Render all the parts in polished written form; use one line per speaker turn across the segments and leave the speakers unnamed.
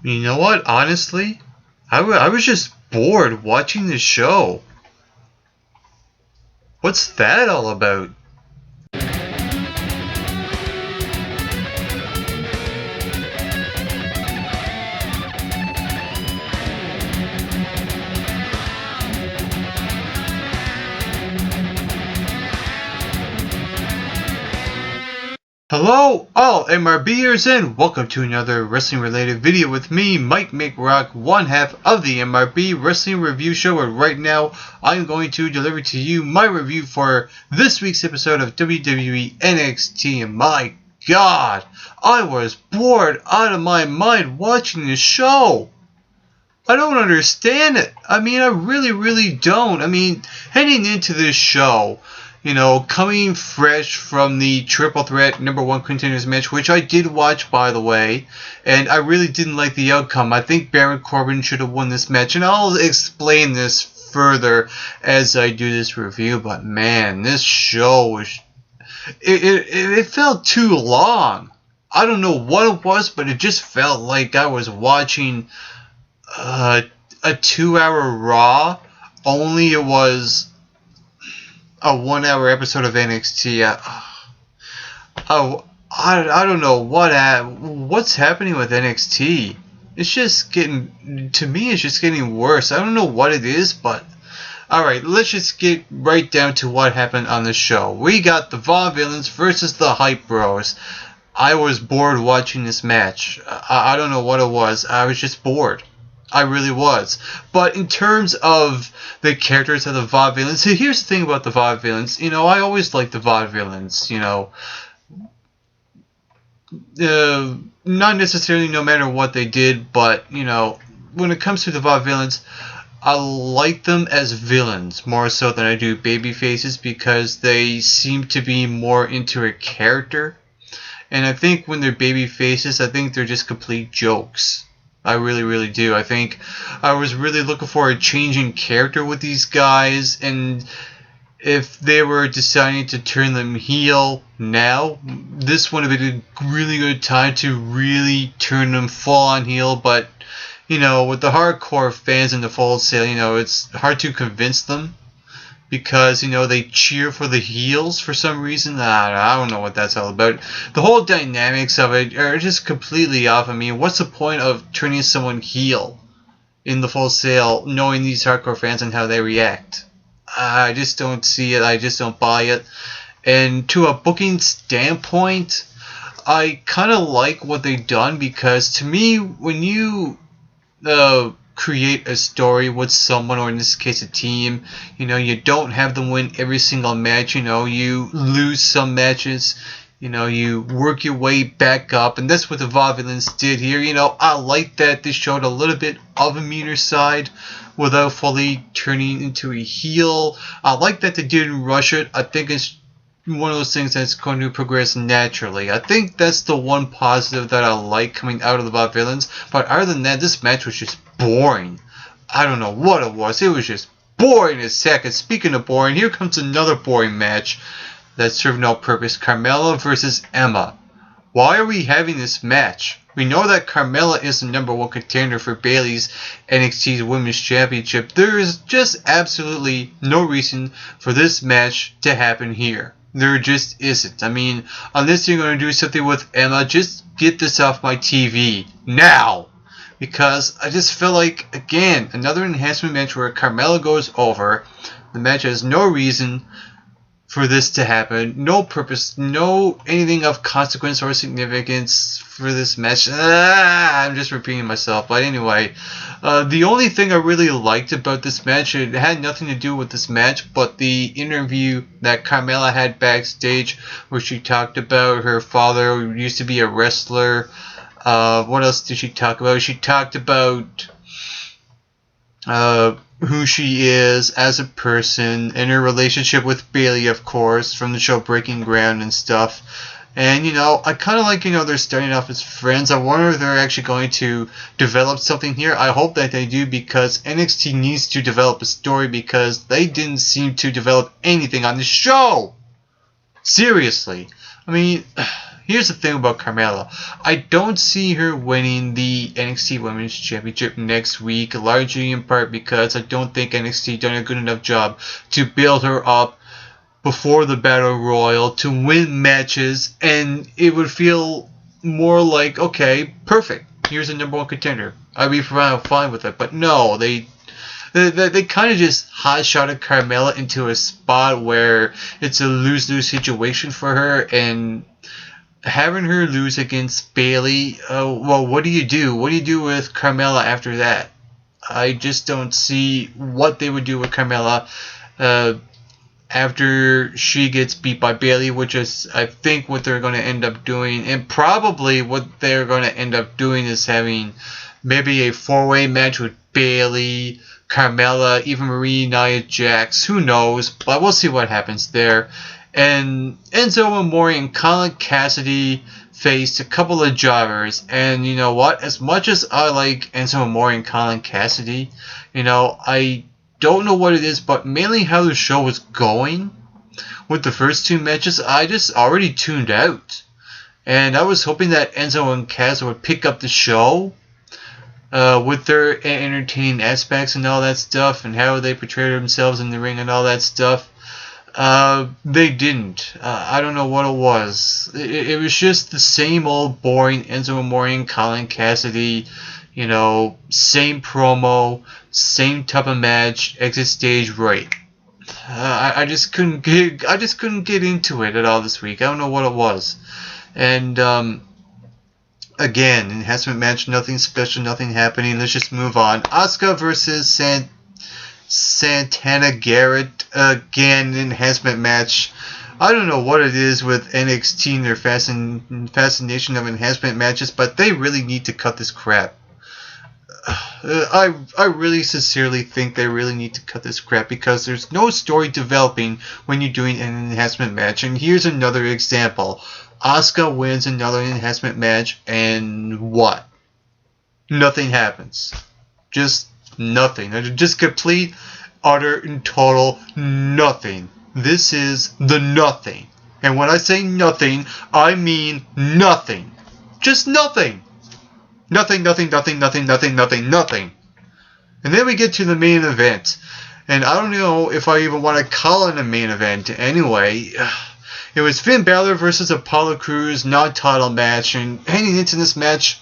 You know what? Honestly, I was just bored watching the show. What's that all about? Hello, all MRBers, and welcome to another wrestling-related video with me, Mike McRock, one half of the MRB Wrestling Review Show, and right now I'm going to deliver to you my review for this week's episode of WWE NXT, and my god, I was bored out of my mind watching this show. I don't understand it. I really don't. Heading into this show, coming fresh from the Triple Threat #1 Contenders match, which I did watch, by the way, and I really didn't like the outcome. I think Baron Corbin should have won this match, and I'll explain this further as I do this review, but man, this show was... It felt too long. I don't know what it was, but it just felt like I was watching a 2-hour Raw, only it was a 1-hour episode of NXT. I don't know what's happening with NXT. It's just getting worse. I don't know what it is, but alright, let's just get right down to what happened on the show. We got the Vaudevillains versus the Hype Bros. I was bored watching this match. I don't know what it was. I was just bored. I really was. But in terms of the characters of the Vaudevillains, so here's the thing about the Vaudevillains. I always liked the Vaudevillains, not necessarily no matter what they did, but, when it comes to the Vaudevillains, I like them as villains more so than I do baby faces, because they seem to be more into a character. And I think when they're baby faces, I think they're just complete jokes. I really do. I think I was really looking for a change in character with these guys, and if they were deciding to turn them heel now, this would have been a really good time to really turn them full on heel, but, with the hardcore fans in the Full Sail, it's hard to convince them, because, they cheer for the heels for some reason. I don't know what that's all about. The whole dynamics of it are just completely off. What's the point of turning someone heel in the Full Sail, knowing these hardcore fans and how they react? I just don't see it. I just don't buy it. And to a booking standpoint, I kind of like what they've done, because to me, when you create a story with someone, or in this case a team, you don't have them win every single match, you lose some matches, you work your way back up, and that's what the Vaudevillains did here. I like that they showed a little bit of a meaner side without fully turning into a heel. I like that they didn't rush it. I think it's one of those things that's going to progress naturally. I think that's the one positive that I like coming out of the Vaudevillains. But other than that, this match was just boring. I don't know what it was. It was just boring as heck. And speaking of boring, here comes another boring match that served no purpose. Carmella versus Emma. Why are we having this match? We know that Carmella is the #1 contender for Bayley's NXT Women's Championship. There is just absolutely no reason for this match to happen here. There just isn't. Unless you're going to do something with Emma, just get this off my TV now. Because I just feel like, again, another enhancement match where Carmella goes over. The match has no reason for this to happen. No purpose, no anything of consequence or significance for this match. I'm just repeating myself. But anyway, the only thing I really liked about this match, it had nothing to do with this match, but the interview that Carmella had backstage, where she talked about her father who used to be a wrestler. What else did she talk about? She talked about who she is as a person, and her relationship with Bayley, of course, from the show Breaking Ground and stuff. And, I kind of like, they're starting off as friends. I wonder if they're actually going to develop something here. I hope that they do, because NXT needs to develop a story, because they didn't seem to develop anything on the show. Seriously. here's the thing about Carmella. I don't see her winning the NXT Women's Championship next week, largely in part because I don't think NXT done a good enough job to build her up before the Battle Royal to win matches, and it would feel more like, okay, perfect. Here's a number one contender. I'd be fine with it. But no, they kind of just hot-shotted Carmella into a spot where it's a lose-lose situation for her, and having her lose against Bayley, well, what do you do? What do you do with Carmella after that? I just don't see what they would do with Carmella after she gets beat by Bayley, which is, I think, what they're going to end up doing. And probably what they're going to end up doing is having maybe a four-way match with Bayley, Carmella, even Marie, Nia Jax, who knows, but we'll see what happens there. And Enzo Amore and Colin Cassidy faced a couple of jobbers, and you know what, as much as I like Enzo Amore and Colin Cassidy, you know, I don't know what it is, but mainly how the show was going with the first two matches, I just already tuned out. And I was hoping that Enzo and Cass would pick up the show with their entertaining aspects and all that stuff, and how they portray themselves in the ring and all that stuff. They didn't. I don't know what it was. It was just the same old boring Enzo Amore and Colin Cassidy, you know, same promo, same type of match, exit stage right. I just couldn't get into it at all this week. I don't know what it was. And again, enhancement match, nothing special, nothing happening. Let's just move on. Asuka versus Santana Garrett. Again, enhancement match. I don't know what it is with NXT and their fascination of enhancement matches, but they really need to cut this crap. I really sincerely think they really need to cut this crap, because there's no story developing when you're doing an enhancement match. And here's another example. Asuka wins another enhancement match, and what? Nothing happens. Just nothing. Just complete, utter, and total nothing. This is the nothing. And when I say nothing, I mean nothing. Just nothing. Nothing, nothing, nothing, nothing, nothing, nothing, nothing. And then we get to the main event. And I don't know if I even want to call it a main event anyway. It was Finn Balor versus Apollo Crews, non-title match. And heading into this match,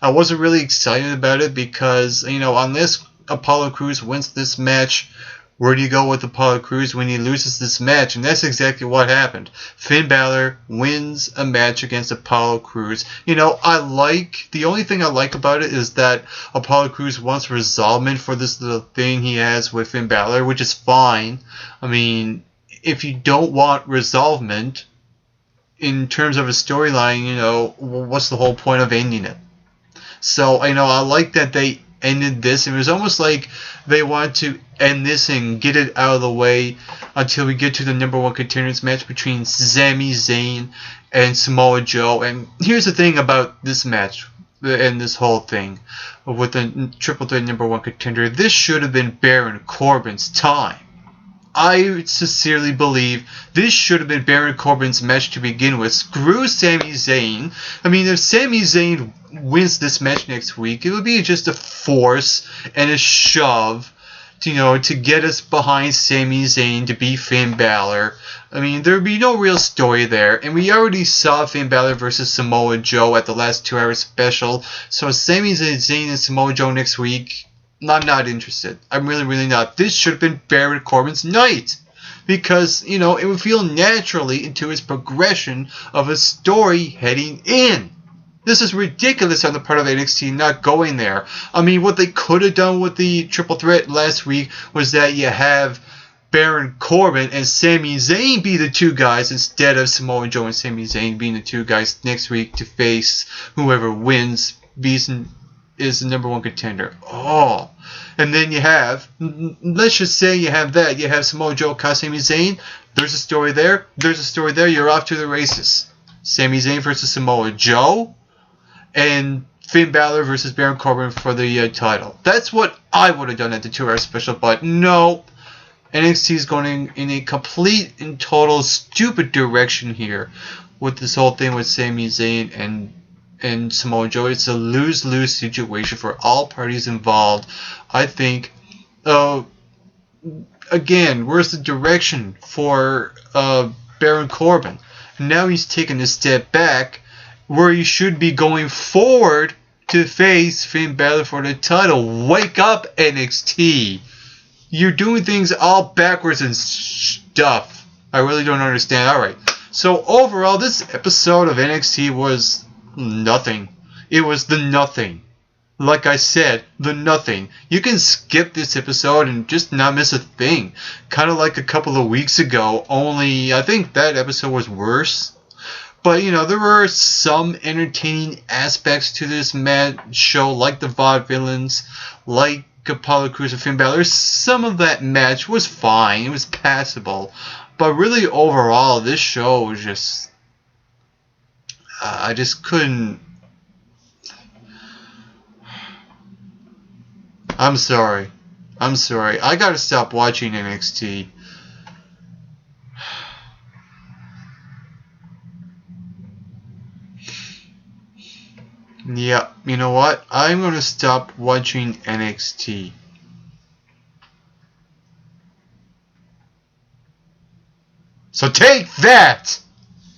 I wasn't really excited about it because, you know, unless Apollo Crews wins this match, where do you go with Apollo Crews when he loses this match? And that's exactly what happened. Finn Balor wins a match against Apollo Crews. You know, the only thing I like about it is that Apollo Crews wants resolvement for this little thing he has with Finn Balor, which is fine. I mean, if you don't want resolvement in terms of a storyline, you know, what's the whole point of ending it? So, you know, I like that they ended this. It was almost like they wanted to end this and get it out of the way until we get to the number one contenders match between Sami Zayn and Samoa Joe. And here's the thing about this match and this whole thing with the triple threat number one contender. This should have been Baron Corbin's time. I sincerely believe this should have been Baron Corbin's match to begin with. Screw Sami Zayn. I mean, if Sami Zayn wins this match next week, it would be just a force and a shove, to get us behind Sami Zayn to beat Finn Balor. I mean, there would be no real story there. And we already saw Finn Balor versus Samoa Joe at the last 2 hour special. So Sami Zayn and Samoa Joe next week, I'm not interested. I'm really, really not. This should have been Baron Corbin's night. Because, it would feel naturally into his progression of a story heading in. This is ridiculous on the part of NXT not going there. I mean, what they could have done with the triple threat last week was that you have Baron Corbin and Sami Zayn be the two guys instead of Samoa Joe and Sami Zayn being the two guys next week to face whoever wins is the number one contender. Oh. And then you have, let's just say you have that. You have Samoa Joe, Sami Zayn. There's a story there. There's a story there. You're off to the races. Sami Zayn versus Samoa Joe. And Finn Balor versus Baron Corbin for the title. That's what I would have done at the 2 hour special. But no. NXT is going in a complete and total stupid direction here. with this whole thing with Sami Zayn and Samoa Joe. It's a lose-lose situation for all parties involved. I think. Again, where's the direction for Baron Corbin? Now he's taken a step back where he should be going forward to face Finn Balor for the title. Wake up, NXT! You're doing things all backwards and stuff. I really don't understand. Alright, so overall, this episode of NXT was nothing. It was the nothing. Like I said, the nothing. You can skip this episode and just not miss a thing. Kind of like a couple of weeks ago, only I think that episode was worse. But, you know, there were some entertaining aspects to this show, like the Vaudevillains, like Apollo Crews and Finn Balor. Some of that match was fine. It was passable. But really, overall, this show was just... I just couldn't... I'm sorry. I gotta stop watching NXT. Yeah, you know what? I'm gonna stop watching NXT. So take that!